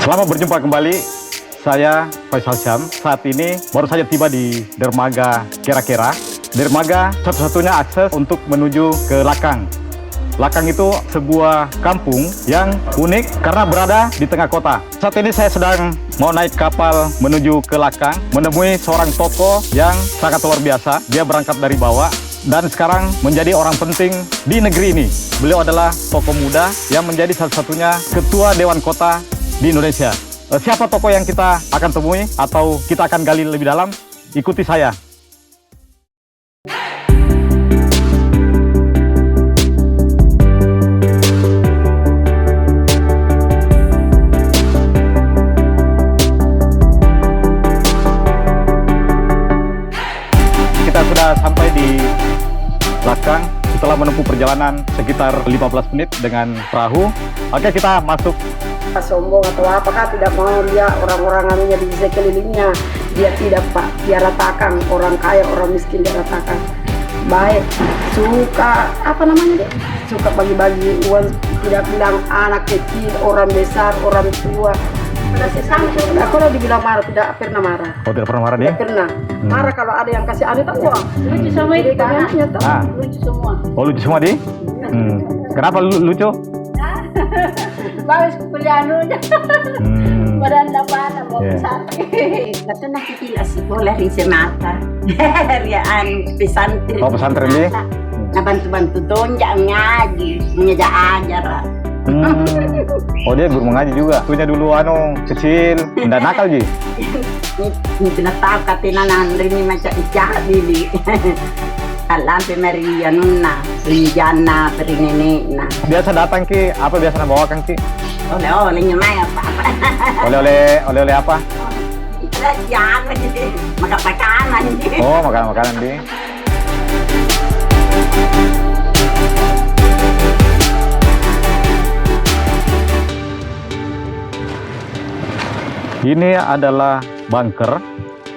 Selamat berjumpa kembali. Saya Faisal Syam. Saat ini baru saja tiba di dermaga Kera-Kera. Dermaga satu-satunya akses untuk menuju ke Lakang. Lakang itu sebuah kampung yang unik karena berada di tengah kota. Saat ini saya sedang mau naik kapal menuju ke Lakang, menemui seorang tokoh yang sangat luar biasa. Dia berangkat dari bawah dan sekarang menjadi orang penting di negeri ini. Beliau adalah tokoh muda yang menjadi satu-satunya ketua Dewan Kota di Indonesia. Siapa tokoh yang kita akan temui atau kita akan gali lebih dalam? Ikuti saya. Kita sudah sampai di Lakang setelah menempuh perjalanan sekitar 15 menit dengan perahu. Oke, kita masuk. Sombong atau apakah tidak mau dia orang-orang anunya di sekelilingnya, dia tidak pak, dia ratakan orang kaya orang miskin, dia ratakan baik, suka apa namanya dia, suka bagi-bagi uang, tidak bilang anak kecil, orang besar, orang tua. Nah, kalau dibilang marah, tidak pernah marah. Oh, tidak pernah marah dia? Tidak pernah marah kalau ada yang kasih aneh tak uang. Lucu sama itu kan? Lucu semua. Oh, lucu semua di? Kenapa lucu? Bagus kulianunya. Badan dapat mau pesantren. Kata nak kilas sekolah di semata. Riaan pesantren. Oh, pesantren dia? Nah, bantu-bantu tonjak ngaji, mengajar ajar. Oh, dia guru mengaji juga. Punya dulu kecil, tidak nakal ji. Ini tidak tahu katanya nandri ini macam jahat dili. Alam pemeria nuna, rinjana, perinene. Biasa datang ki, apa biasa bawakan ki? Oleh-olehnya mah apa? Oleh-oleh apa? Jangan makan makanan. Oh, makanan di. Ini adalah bunker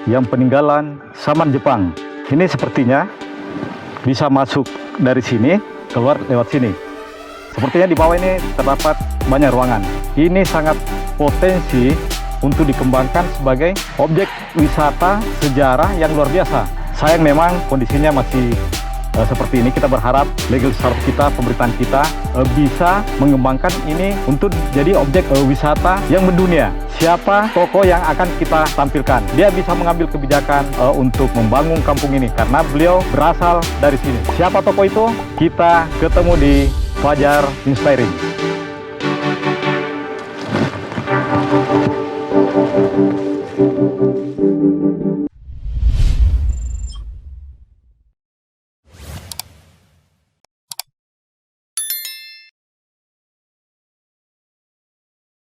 yang peninggalan zaman Jepang. Ini sepertinya bisa masuk dari sini, keluar lewat sini. Sepertinya di bawah ini terdapat banyak ruangan. Ini sangat potensi untuk dikembangkan sebagai objek wisata sejarah yang luar biasa. Sayang memang kondisinya masih seperti ini. Kita berharap legislator kita, pemerintahan kita bisa mengembangkan ini untuk jadi objek wisata yang mendunia. Siapa tokoh yang akan kita tampilkan? Dia bisa mengambil kebijakan untuk membangun kampung ini karena beliau berasal dari sini. Siapa tokoh itu? Kita ketemu di Fajar Inspiring.